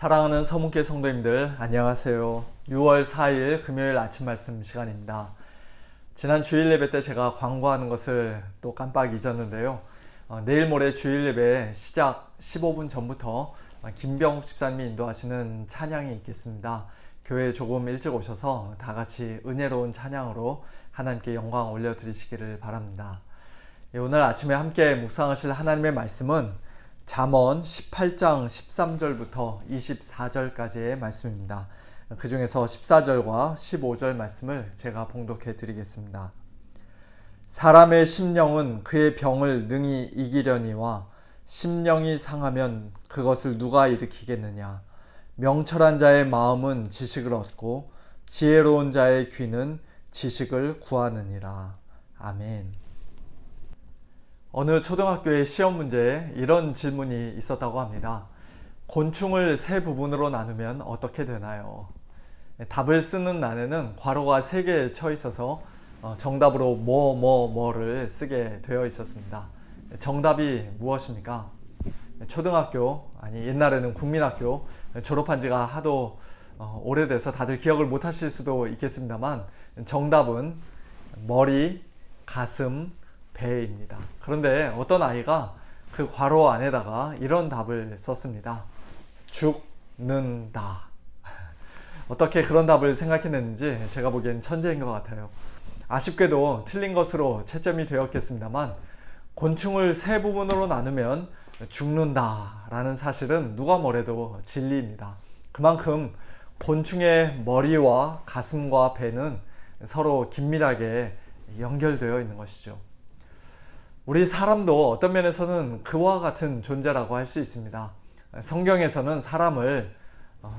사랑하는 서문교회 성도님들 안녕하세요. 6월 4일 금요일 아침 말씀 시간입니다. 지난 주일 예배 때 제가 광고하는 것을 또 깜빡 잊었는데요. 내일 모레 주일 예배 시작 15분 전부터 김병욱 집사님이 인도하시는 찬양이 있겠습니다. 교회에 조금 일찍 오셔서 다 같이 은혜로운 찬양으로 하나님께 영광 올려드리시기를 바랍니다. 오늘 아침에 함께 묵상하실 하나님의 말씀은 잠언 18장 13절부터 24절까지의 말씀입니다. 그 중에서 14절과 15절 말씀을 제가 봉독해 드리겠습니다. 사람의 심령은 그의 병을 능히 이기려니와 심령이 상하면 그것을 누가 일으키겠느냐. 명철한 자의 마음은 지식을 얻고 지혜로운 자의 귀는 지식을 구하느니라. 아멘. 어느 초등학교의 시험 문제에 이런 질문이 있었다고 합니다. 곤충을 세 부분으로 나누면 어떻게 되나요? 답을 쓰는 난에는 괄호가 3개 쳐 있어서 정답으로 뭐를 쓰게 되어 있었습니다. 정답이 무엇입니까? 초등학교, 아니 옛날에는 국민학교 졸업한 지가 하도 오래돼서 다들 기억을 못 하실 수도 있겠습니다만 정답은 머리, 가슴, 배입니다. 그런데 어떤 아이가 그 괄호 안에다가 이런 답을 썼습니다. 죽는다. 어떻게 그런 답을 생각해냈는지 제가 보기엔 천재인 것 같아요. 아쉽게도 틀린 것으로 채점이 되었겠습니다만 곤충을 세 부분으로 나누면 죽는다 라는 사실은 누가 뭐래도 진리입니다. 그만큼 곤충의 머리와 가슴과 배는 서로 긴밀하게 연결되어 있는 것이죠. 우리 사람도 어떤 면에서는 그와 같은 존재라고 할 수 있습니다. 성경에서는 사람을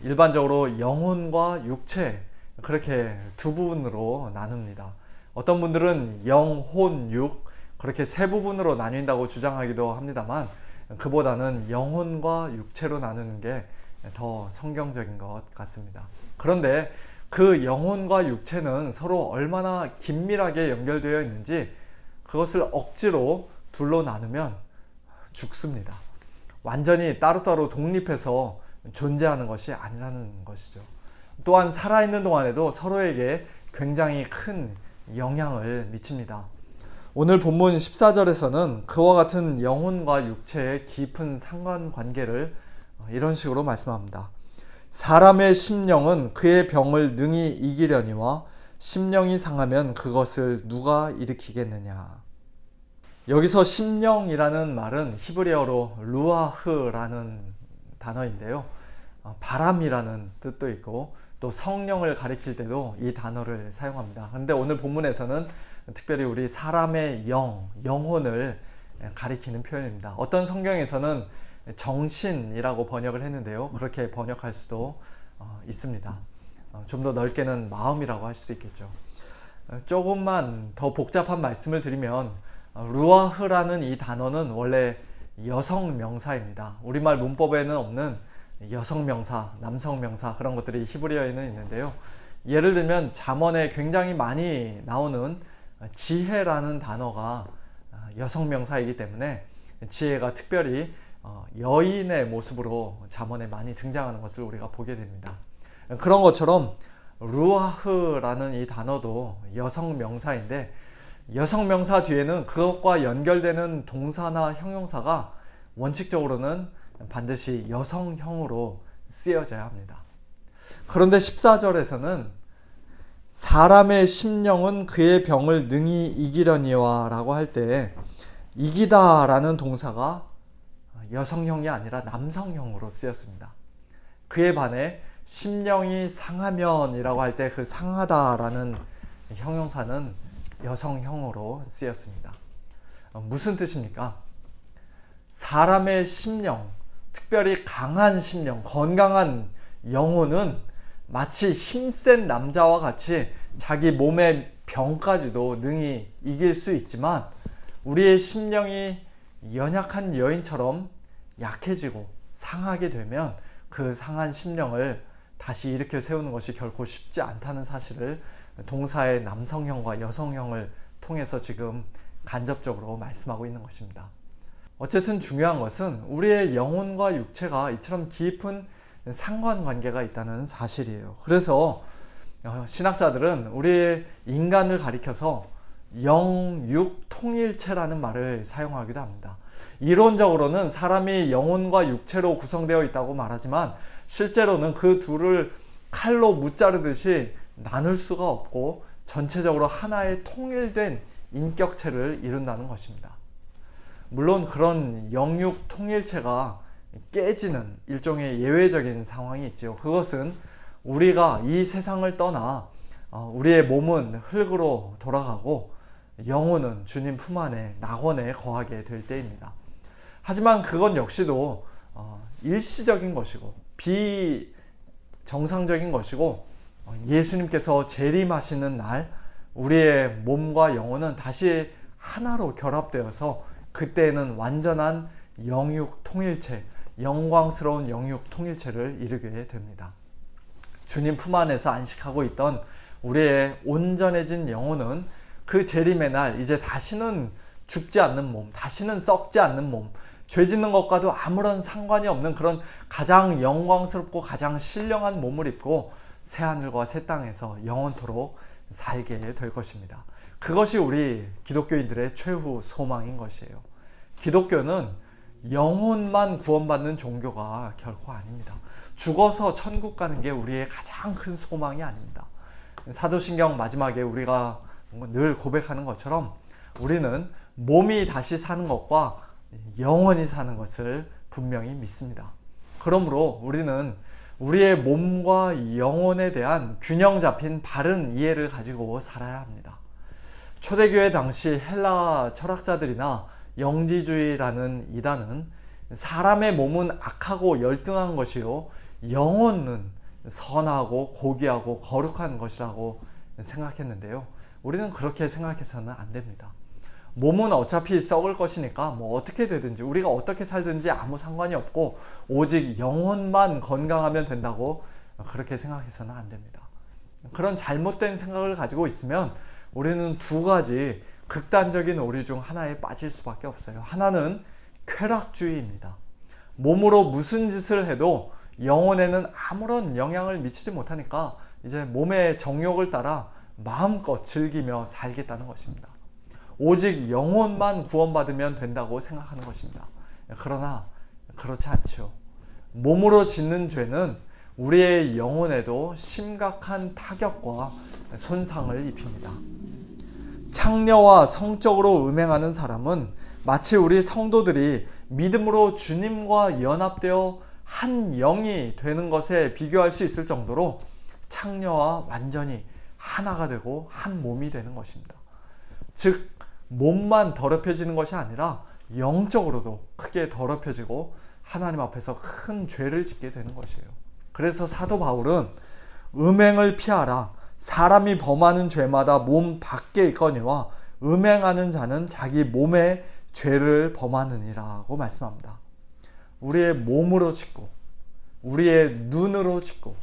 일반적으로 영혼과 육체 그렇게 두 부분으로 나눕니다. 어떤 분들은 영, 혼, 육 그렇게 세 부분으로 나뉜다고 주장하기도 합니다만 그보다는 영혼과 육체로 나누는 게 더 성경적인 것 같습니다. 그런데 그 영혼과 육체는 서로 얼마나 긴밀하게 연결되어 있는지 그것을 억지로 둘로 나누면 죽습니다. 완전히 따로따로 독립해서 존재하는 것이 아니라는 것이죠. 또한 살아있는 동안에도 서로에게 굉장히 큰 영향을 미칩니다. 오늘 본문 14절에서는 그와 같은 영혼과 육체의 깊은 상관관계를 이런 식으로 말씀합니다. 사람의 심령은 그의 병을 능히 이기려니와 심령이 상하면 그것을 누가 일으키겠느냐. 여기서 심령이라는 말은 히브리어로 루아흐라는 단어인데요. 바람이라는 뜻도 있고 또 성령을 가리킬 때도 이 단어를 사용합니다. 그런데 오늘 본문에서는 특별히 우리 사람의 영혼을 가리키는 표현입니다. 어떤 성경에서는 정신이라고 번역을 했는데요. 그렇게 번역할 수도 있습니다. 좀 더 넓게는 마음이라고 할 수도 있겠죠. 조금만 더 복잡한 말씀을 드리면 루아흐라는 이 단어는 원래 여성 명사입니다. 우리말 문법에는 없는 여성 명사, 남성 명사 그런 것들이 히브리어에는 있는데요. 예를 들면 잠언에 굉장히 많이 나오는 지혜라는 단어가 여성 명사이기 때문에 지혜가 특별히 여인의 모습으로 잠언에 많이 등장하는 것을 우리가 보게 됩니다. 그런 것처럼 루아흐라는 이 단어도 여성 명사인데 여성 명사 뒤에는 그것과 연결되는 동사나 형용사가 원칙적으로는 반드시 여성형으로 쓰여져야 합니다. 그런데 14절에서는 사람의 심령은 그의 병을 능히 이기려니와 라고 할 때 이기다 라는 동사가 여성형이 아니라 남성형으로 쓰였습니다. 그에 반해 심령이 상하면 이라고 할 때 그 상하다 라는 형용사는 여성형으로 쓰였습니다. 무슨 뜻입니까? 사람의 심령, 특별히 강한 심령, 건강한 영혼은 마치 힘센 남자와 같이 자기 몸의 병까지도 능히 이길 수 있지만 우리의 심령이 연약한 여인처럼 약해지고 상하게 되면 그 상한 심령을 다시 일으켜 세우는 것이 결코 쉽지 않다는 사실을 동사의 남성형과 여성형을 통해서 지금 간접적으로 말씀하고 있는 것입니다. 어쨌든 중요한 것은 우리의 영혼과 육체가 이처럼 깊은 상관관계가 있다는 사실이에요. 그래서 신학자들은 우리의 인간을 가리켜서 영육통일체라는 말을 사용하기도 합니다. 이론적으로는 사람이 영혼과 육체로 구성되어 있다고 말하지만 실제로는 그 둘을 칼로 무자르듯이 나눌 수가 없고 전체적으로 하나의 통일된 인격체를 이룬다는 것입니다. 물론 그런 영육통일체가 깨지는 일종의 예외적인 상황이 있죠. 그것은 우리가 이 세상을 떠나 우리의 몸은 흙으로 돌아가고 영혼은 주님 품 안에 낙원에 거하게 될 때입니다. 하지만 그건 역시도 일시적인 것이고 비정상적인 것이고 예수님께서 재림하시는 날 우리의 몸과 영혼은 다시 하나로 결합되어서 그때에는 완전한 영육통일체, 영광스러운 영육통일체를 이루게 됩니다. 주님 품 안에서 안식하고 있던 우리의 온전해진 영혼은 그 재림의 날 이제 다시는 죽지 않는 몸, 다시는 썩지 않는 몸, 죄 짓는 것과도 아무런 상관이 없는 그런 가장 영광스럽고 가장 신령한 몸을 입고 새하늘과 새 땅에서 영원토록 살게 될 것입니다. 그것이 우리 기독교인들의 최후 소망인 것이에요. 기독교는 영혼만 구원받는 종교가 결코 아닙니다. 죽어서 천국 가는 게 우리의 가장 큰 소망이 아닙니다. 사도신경 마지막에 우리가 늘 고백하는 것처럼 우리는 몸이 다시 사는 것과 영원히 사는 것을 분명히 믿습니다. 그러므로 우리는 우리의 몸과 영혼에 대한 균형 잡힌 바른 이해를 가지고 살아야 합니다. 초대교회 당시 헬라 철학자들이나 영지주의라는 이단은 사람의 몸은 악하고 열등한 것이요 영혼은 선하고 고귀하고 거룩한 것이라고 생각했는데요. 우리는 그렇게 생각해서는 안 됩니다. 몸은 어차피 썩을 것이니까 어떻게 되든지 우리가 어떻게 살든지 아무 상관이 없고 오직 영혼만 건강하면 된다고 그렇게 생각해서는 안 됩니다. 그런 잘못된 생각을 가지고 있으면 우리는 두 가지 극단적인 오류 중 하나에 빠질 수밖에 없어요. 하나는 쾌락주의입니다. 몸으로 무슨 짓을 해도 영혼에는 아무런 영향을 미치지 못하니까 이제 몸의 정욕을 따라 마음껏 즐기며 살겠다는 것입니다. 오직 영혼만 구원받으면 된다고 생각하는 것입니다. 그러나 그렇지 않죠. 몸으로 짓는 죄는 우리의 영혼에도 심각한 타격과 손상을 입힙니다. 창녀와 성적으로 음행하는 사람은 마치 우리 성도들이 믿음으로 주님과 연합되어 한 영이 되는 것에 비교할 수 있을 정도로 창녀와 완전히 하나가 되고 한 몸이 되는 것입니다. 즉 몸만 더럽혀지는 것이 아니라 영적으로도 크게 더럽혀지고 하나님 앞에서 큰 죄를 짓게 되는 것이에요. 그래서 사도 바울은 음행을 피하라. 사람이 범하는 죄마다 몸 밖에 있거니와 음행하는 자는 자기 몸의 죄를 범하느니라고 말씀합니다. 우리의 몸으로 짓고 우리의 눈으로 짓고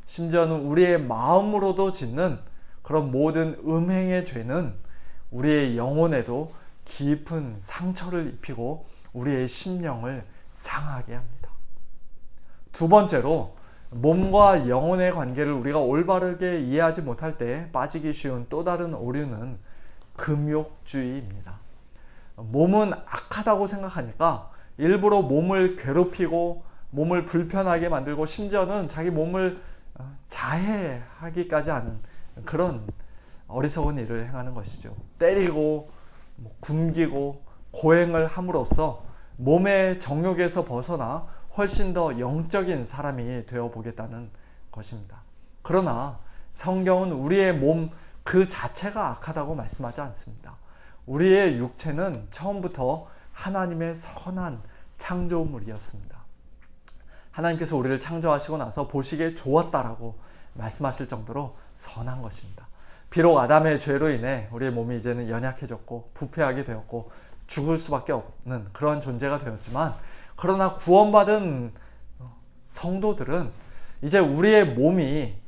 심지어는 우리의 마음으로도 짓는 그런 모든 음행의 죄는 우리의 영혼에도 깊은 상처를 입히고 우리의 심령을 상하게 합니다. 두 번째로 몸과 영혼의 관계를 우리가 올바르게 이해하지 못할 때 빠지기 쉬운 또 다른 오류는 금욕주의입니다. 몸은 악하다고 생각하니까 일부러 몸을 괴롭히고 몸을 불편하게 만들고 심지어는 자기 몸을 자해하기까지 하는 그런 어리석은 일을 행하는 것이죠. 때리고 굶기고 고행을 함으로써 몸의 정욕에서 벗어나 훨씬 더 영적인 사람이 되어보겠다는 것입니다. 그러나 성경은 우리의 몸 그 자체가 악하다고 말씀하지 않습니다. 우리의 육체는 처음부터 하나님의 선한 창조물이었습니다. 하나님께서 우리를 창조하시고 나서 보시기에 좋았다라고 말씀하실 정도로 선한 것입니다. 비록 아담의 죄로 인해 우리의 몸이 이제는 연약해졌고 부패하게 되었고 죽을 수밖에 없는 그러한 존재가 되었지만 그러나 구원받은 성도들은 이제 우리의 몸이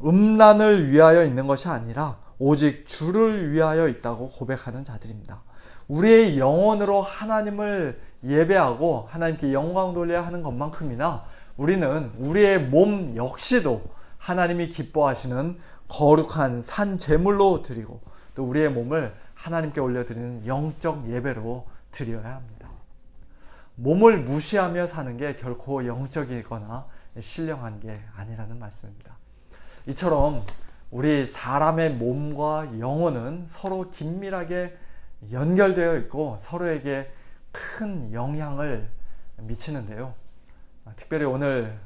음란을 위하여 있는 것이 아니라 오직 주를 위하여 있다고 고백하는 자들입니다. 우리의 영혼으로 하나님을 예배하고 하나님께 영광 돌려야 하는 것만큼이나 우리는 우리의 몸 역시도 하나님이 기뻐하시는 거룩한 산 제물로 드리고 또 우리의 몸을 하나님께 올려드리는 영적 예배로 드려야 합니다. 몸을 무시하며 사는 게 결코 영적이거나 신령한 게 아니라는 말씀입니다. 이처럼 우리 사람의 몸과 영혼은 서로 긴밀하게 연결되어 있고 서로에게 큰 영향을 미치는데요. 특별히 오늘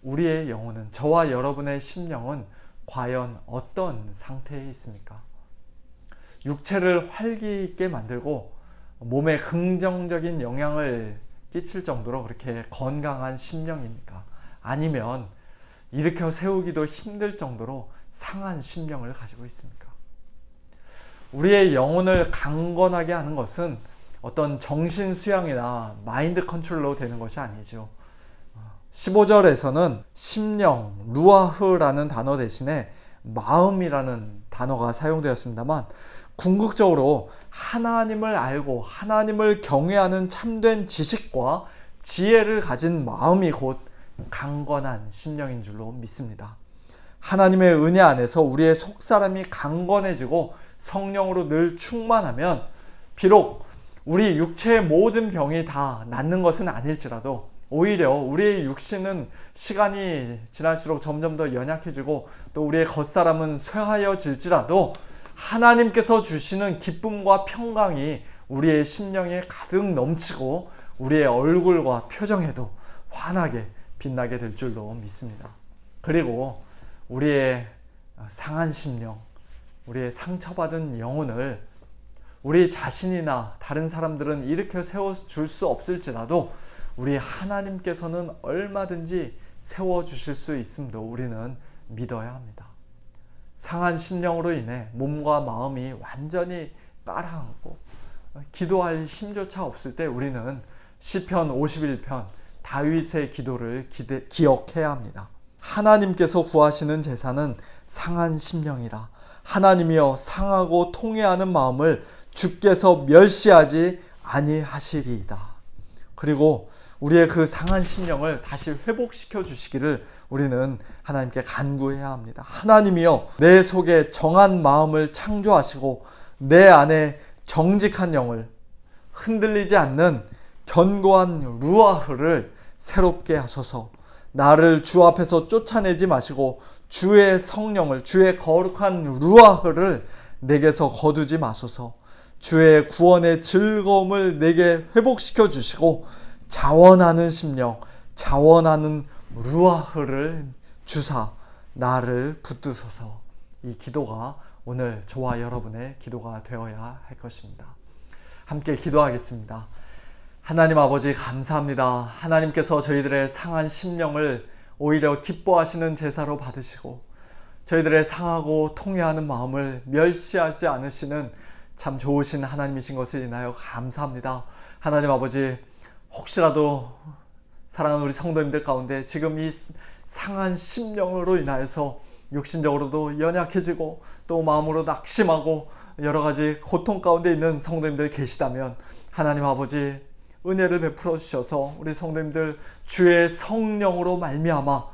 우리의 영혼은, 저와 여러분의 심령은 과연 어떤 상태에 있습니까? 육체를 활기 있게 만들고 몸에 긍정적인 영향을 끼칠 정도로 그렇게 건강한 심령입니까? 아니면 일으켜 세우기도 힘들 정도로 상한 심령을 가지고 있습니까? 우리의 영혼을 강건하게 하는 것은 어떤 정신 수양이나 마인드 컨트롤로 되는 것이 아니죠. 15절에서는 심령, 루아흐라는 단어 대신에 마음이라는 단어가 사용되었습니다만 궁극적으로 하나님을 알고 하나님을 경외하는 참된 지식과 지혜를 가진 마음이 곧 강건한 심령인 줄로 믿습니다. 하나님의 은혜 안에서 우리의 속사람이 강건해지고 성령으로 늘 충만하면 비록 우리 육체의 모든 병이 다 낫는 것은 아닐지라도 오히려 우리의 육신은 시간이 지날수록 점점 더 연약해지고 또 우리의 겉사람은 쇠하여질지라도 하나님께서 주시는 기쁨과 평강이 우리의 심령에 가득 넘치고 우리의 얼굴과 표정에도 환하게 빛나게 될 줄로 믿습니다. 그리고 우리의 상한 심령, 우리의 상처받은 영혼을 우리 자신이나 다른 사람들은 일으켜 세워줄 수 없을지라도 우리 하나님께서는 얼마든지 세워주실 수 있음도 우리는 믿어야 합니다. 상한 심령으로 인해 몸과 마음이 완전히 깔아앉고 기도할 힘조차 없을 때 우리는 시편 51편 다윗의 기도를 기억해야 합니다. 하나님께서 구하시는 제사는 상한 심령이라. 하나님이여 상하고 통회하는 마음을 주께서 멸시하지 아니하시리이다. 그리고 우리의 그 상한 심령을 다시 회복시켜 주시기를 우리는 하나님께 간구해야 합니다. 하나님이여 내 속에 정한 마음을 창조하시고 내 안에 정직한 영을 흔들리지 않는 견고한 루아흐를 새롭게 하소서. 나를 주 앞에서 쫓아내지 마시고 주의 성령을, 주의 거룩한 루아흐를 내게서 거두지 마소서. 주의 구원의 즐거움을 내게 회복시켜 주시고 자원하는 심령, 자원하는 루아흐를 주사 나를 붙드소서. 이 기도가 오늘 저와 여러분의 기도가 되어야 할 것입니다. 함께 기도하겠습니다. 하나님 아버지 감사합니다. 하나님께서 저희들의 상한 심령을 오히려 기뻐하시는 제사로 받으시고 저희들의 상하고 통회하는 마음을 멸시하지 않으시는 참 좋으신 하나님이신 것을 인하여 감사합니다. 하나님 아버지, 혹시라도 사랑하는 우리 성도님들 가운데 지금 이 상한 심령으로 인하여서 육신적으로도 연약해지고 또 마음으로 낙심하고 여러 가지 고통 가운데 있는 성도님들 계시다면 하나님 아버지 은혜를 베풀어 주셔서 우리 성도님들 주의 성령으로 말미암아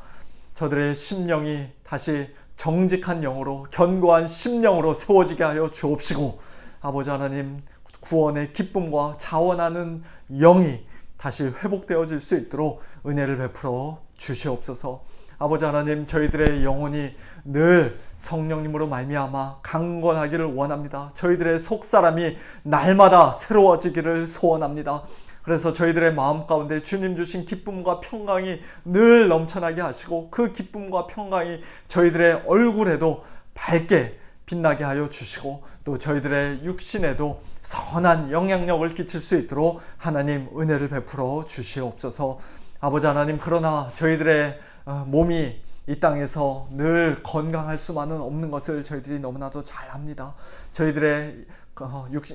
저들의 심령이 다시 정직한 영으로 견고한 심령으로 세워지게 하여 주옵시고 아버지 하나님 구원의 기쁨과 자원하는 영이 다시 회복되어질 수 있도록 은혜를 베풀어 주시옵소서. 아버지 하나님 저희들의 영혼이 늘 성령님으로 말미암아 강건하기를 원합니다. 저희들의 속사람이 날마다 새로워지기를 소원합니다. 그래서 저희들의 마음 가운데 주님 주신 기쁨과 평강이 늘 넘쳐나게 하시고 그 기쁨과 평강이 저희들의 얼굴에도 밝게 빛나게 하여 주시고 또 저희들의 육신에도 선한 영향력을 끼칠 수 있도록 하나님 은혜를 베풀어 주시옵소서. 아버지 하나님 그러나 저희들의 몸이 이 땅에서 늘 건강할 수만은 없는 것을 저희들이 너무나도 잘 압니다. 저희들의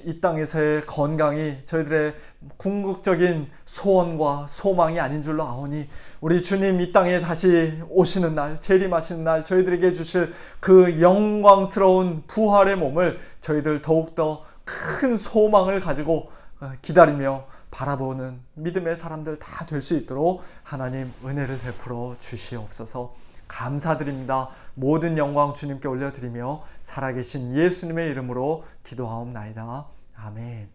이 땅에서의 건강이 저희들의 궁극적인 소원과 소망이 아닌 줄로 아오니 우리 주님 이 땅에 다시 오시는 날, 재림하시는 날 저희들에게 주실 그 영광스러운 부활의 몸을 저희들 더욱더 큰 소망을 가지고 기다리며 바라보는 믿음의 사람들 다 될 수 있도록 하나님 은혜를 베풀어 주시옵소서. 감사드립니다. 모든 영광 주님께 올려드리며 살아계신 예수님의 이름으로 기도하옵나이다. 아멘.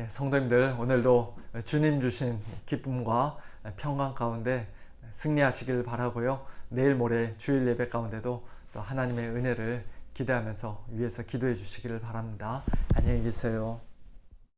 성도님들, 오늘도 주님 주신 기쁨과 평강 가운데 승리하시길 바라고요. 내일 모레 주일 예배 가운데도 또 하나님의 은혜를 기대하면서 위에서 기도해 주시기를 바랍니다. 안녕히 계세요.